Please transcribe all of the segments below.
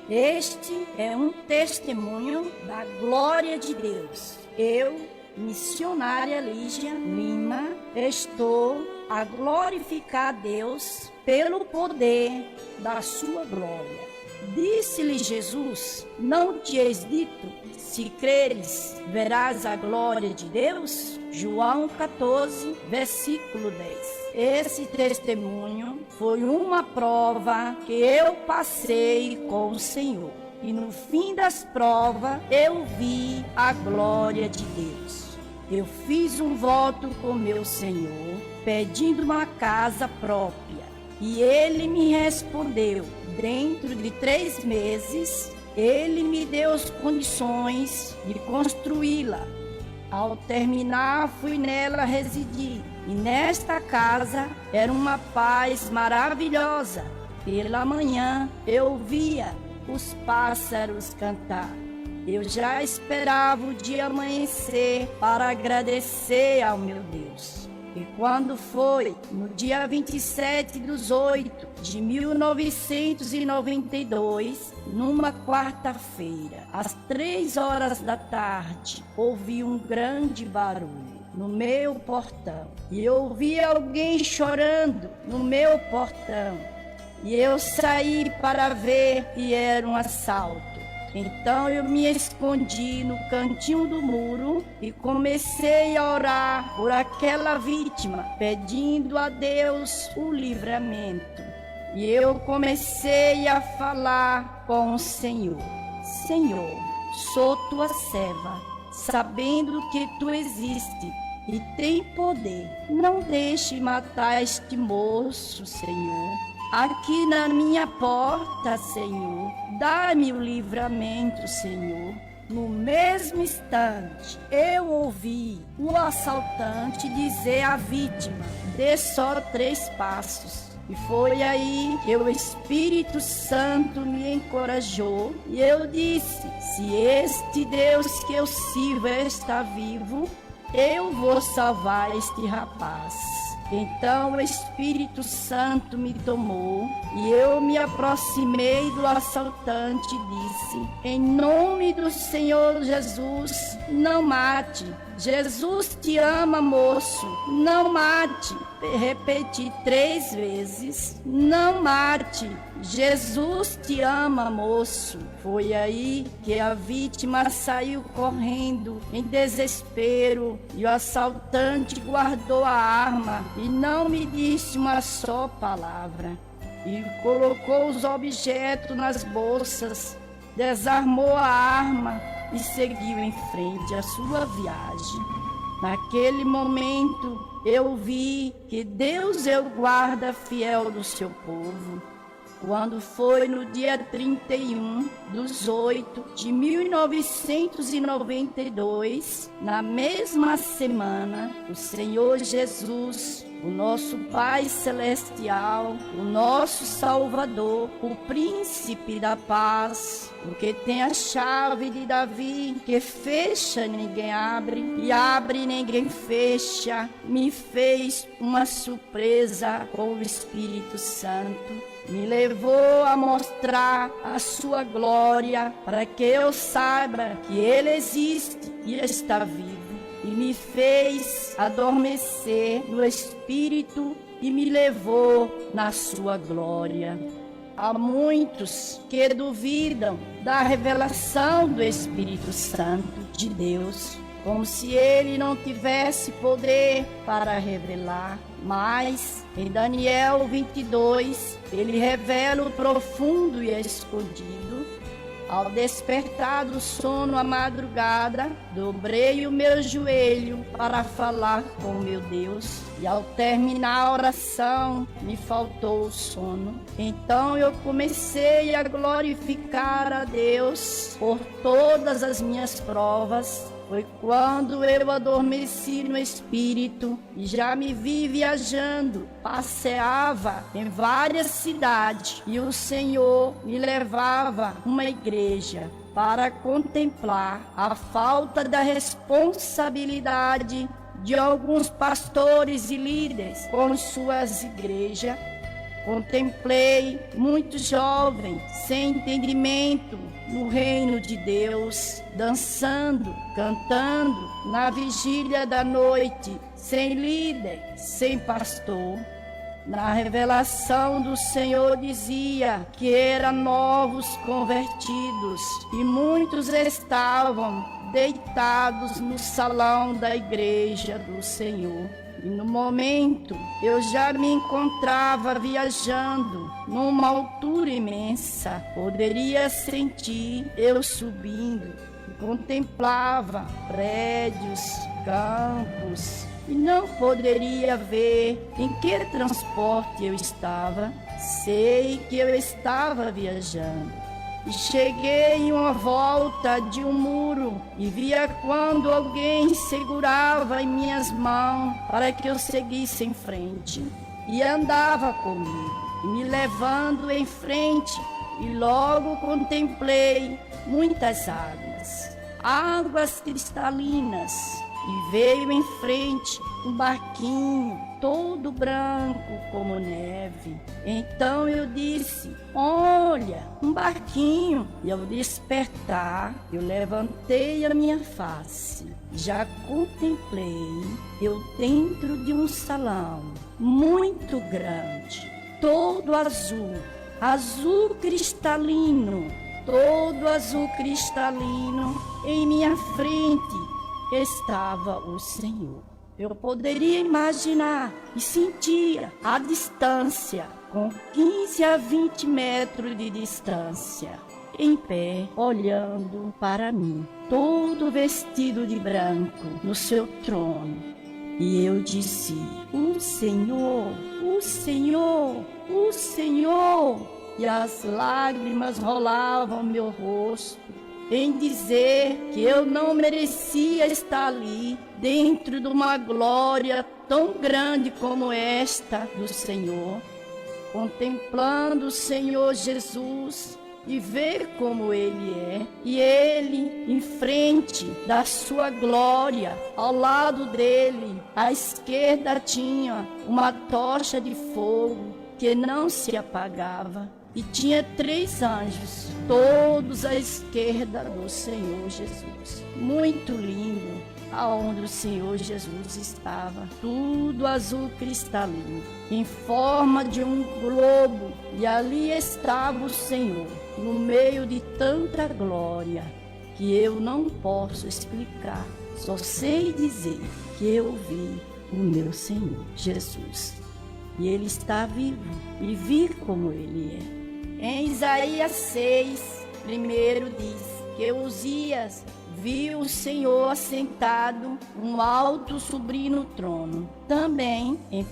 Este é um testemunho da glória de Deus. Eu, missionária Lígia Lima, estou a glorificar a Deus pelo poder da sua glória. Disse-lhe Jesus: não te és dito, se creres, verás a glória de Deus? João 14, versículo 10. Esse testemunho foi uma prova que eu passei com o Senhor. E no fim das provas, eu vi a glória de Deus. Eu fiz um voto com meu Senhor, pedindo uma casa própria. E Ele me respondeu. Dentro de 3 meses, Ele me deu as condições de construí-la. Ao terminar, fui nela residir. E nesta casa era uma paz maravilhosa. Pela manhã, eu via os pássaros cantar. Eu já esperava o dia amanhecer para agradecer ao meu Deus. E quando foi no dia 27/8/1992, numa quarta-feira, às 3 horas da tarde, ouvi um grande barulho no meu portão. E eu ouvi alguém chorando no meu portão. E eu saí para ver e era um assalto. Então eu me escondi no cantinho do muro e comecei a orar por aquela vítima, pedindo a Deus o livramento. E eu comecei a falar com o Senhor: Senhor, sou tua serva, sabendo que tu existes e tem poder. Não deixe matar este moço, Senhor. Aqui na minha porta, Senhor, dá-me o livramento, Senhor. No mesmo instante, eu ouvi o assaltante dizer à vítima: dê só 3 passos. E foi aí que o Espírito Santo me encorajou. E eu disse: se este Deus que eu sirvo está vivo, eu vou salvar este rapaz. Então o Espírito Santo me tomou e eu me aproximei do assaltante e disse: em nome do Senhor Jesus, não mate. Jesus te ama, moço, não mate. Repeti 3 vezes: não mate. Jesus te ama, moço. Foi aí que a vítima saiu correndo em desespero e o assaltante guardou a arma e não me disse uma só palavra. E colocou os objetos nas bolsas, desarmou a arma e seguiu em frente à sua viagem. Naquele momento eu vi que Deus é o guarda fiel do seu povo. Quando foi no dia 31/8/1992, na mesma semana, o Senhor Jesus, o nosso Pai Celestial, o nosso Salvador, o Príncipe da Paz, o que tem a chave de Davi, que fecha ninguém abre, e abre ninguém fecha, me fez uma surpresa com o Espírito Santo. Me levou a mostrar a sua glória, para que eu saiba que Ele existe e está vivo. E me fez adormecer no Espírito e me levou na sua glória. Há muitos que duvidam da revelação do Espírito Santo de Deus, como se ele não tivesse poder para revelar. Mas em Daniel 22, ele revela o profundo e escondido. Ao despertar do sono à madrugada, dobrei o meu joelho para falar com meu Deus. E ao terminar a oração, me faltou o sono. Então eu comecei a glorificar a Deus por todas as minhas provas. Foi quando eu adormeci no Espírito e já me vi viajando, passeava em várias cidades e o Senhor me levava a uma igreja para contemplar a falta da responsabilidade de alguns pastores e líderes com suas igrejas. Contemplei muitos jovens sem entendimento no reino de Deus, dançando, cantando na vigília da noite, sem líder, sem pastor. Na revelação do Senhor dizia que eram novos convertidos e muitos estavam deitados no salão da igreja do Senhor. E no momento eu já me encontrava viajando numa altura imensa. Poderia sentir eu subindo e contemplava prédios, campos e não poderia ver em que transporte eu estava. Sei que eu estava viajando. E cheguei em uma volta de um muro e via quando alguém segurava em minhas mãos para que eu seguisse em frente. E andava comigo, me levando em frente, e logo contemplei muitas águas cristalinas. E veio em frente um barquinho todo branco como neve. Então eu disse: olha, um barquinho. E ao despertar, eu levantei a minha face. Já contemplei eu dentro de um salão muito grande, todo azul, azul cristalino, todo azul cristalino. Em minha frente estava o Senhor. Eu poderia imaginar e sentia a distância, com 15 a 20 metros de distância, em pé, olhando para mim, todo vestido de branco, no seu trono. E eu disse: o Senhor, o Senhor, o Senhor. E as lágrimas rolavam meu rosto, em dizer que eu não merecia estar ali, dentro de uma glória tão grande como esta do Senhor, contemplando o Senhor Jesus e ver como Ele é. E Ele, em frente da sua glória, ao lado dele, à esquerda tinha uma tocha de fogo que não se apagava. E tinha 3 anjos, todos à esquerda do Senhor Jesus. Muito lindo aonde o Senhor Jesus estava, tudo azul cristalino, em forma de um globo. E ali estava o Senhor, no meio de tanta glória, que eu não posso explicar. Só sei dizer que eu vi o meu Senhor Jesus. E Ele está vivo, e vi como Ele é. Em Isaías 6, primeiro diz que Uzias viu o Senhor assentado, um alto sublime no trono. Também, em 1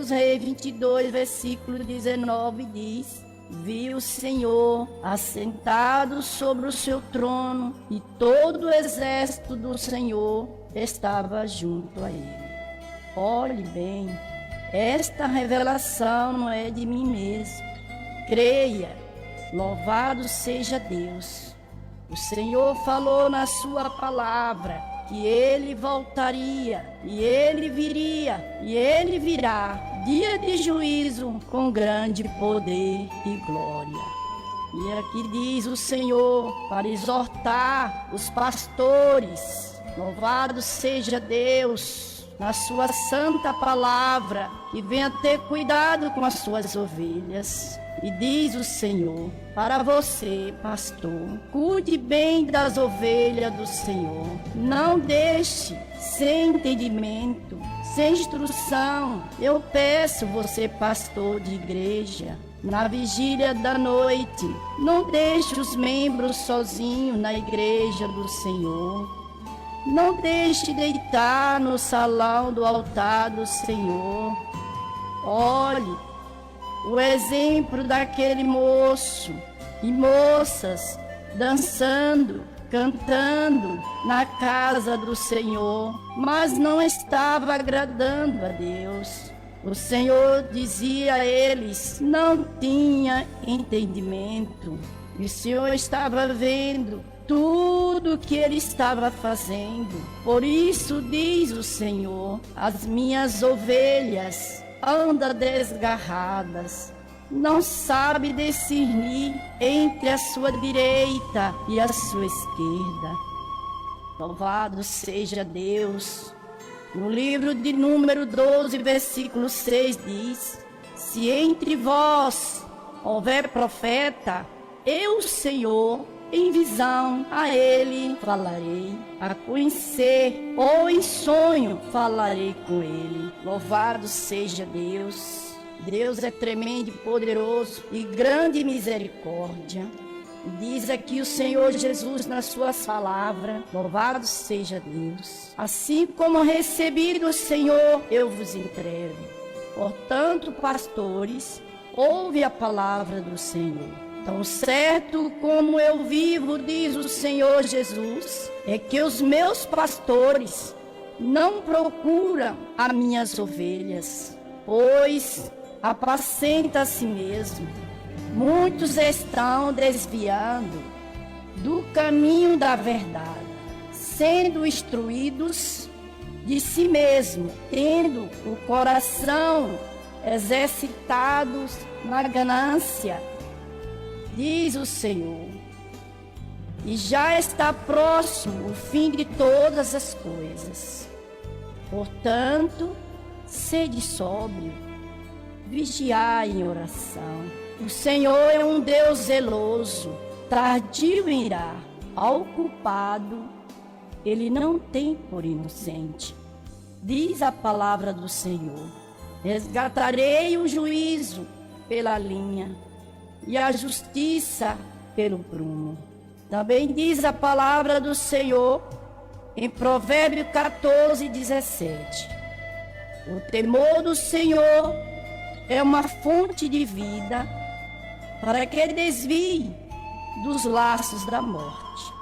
Reis 22, versículo 19, diz: viu o Senhor assentado sobre o seu trono, e todo o exército do Senhor estava junto a ele. Olhe bem, esta revelação não é de mim mesmo. Creia, louvado seja Deus. O Senhor falou na sua palavra que Ele voltaria, e Ele viria, e Ele virá, dia de juízo com grande poder e glória. E aqui diz o Senhor para exortar os pastores: louvado seja Deus, na sua santa palavra, que venha ter cuidado com as suas ovelhas. E diz o Senhor para você, pastor: cuide bem das ovelhas do Senhor. Não deixe sem entendimento, sem instrução. Eu peço você, pastor de igreja, na vigília da noite, não deixe os membros sozinhos na igreja do Senhor. Não deixe deitar no salão do altar do Senhor. Olhe o exemplo daquele moço e moças dançando, cantando na casa do Senhor, mas não estava agradando a Deus. O Senhor dizia a eles: não tinha entendimento. E o Senhor estava vendo tudo o que ele estava fazendo. Por isso diz o Senhor: as minhas ovelhas andam desgarradas, não sabe discernir entre a sua direita e a sua esquerda. Louvado seja Deus. No livro de Número 12, versículo 6 diz: se entre vós houver profeta, eu, Senhor, em visão a ele falarei, a conhecer ou em sonho falarei com ele. Louvado seja Deus. Deus é tremendo e poderoso e grande misericórdia. Diz aqui o Senhor Jesus nas suas palavras: louvado seja Deus. Assim como recebi do Senhor, eu vos entrego. Portanto, pastores, ouve a palavra do Senhor. Tão certo como eu vivo, diz o Senhor Jesus, é que os meus pastores não procuram as minhas ovelhas, pois apacenta a si mesmo. Muitos estão desviando do caminho da verdade, sendo instruídos de si mesmo, tendo o coração exercitados na ganância, diz o Senhor. E já está próximo o fim de todas as coisas. Portanto, sede sóbrio, vigiai em oração. O Senhor é um Deus zeloso, tardio em irar. Ao culpado, ele não tem por inocente. Diz a palavra do Senhor: resgatarei o juízo pela linha e a justiça pelo prumo. Também diz a palavra do Senhor em Provérbios 14, 17: o temor do Senhor é uma fonte de vida para que desvie dos laços da morte.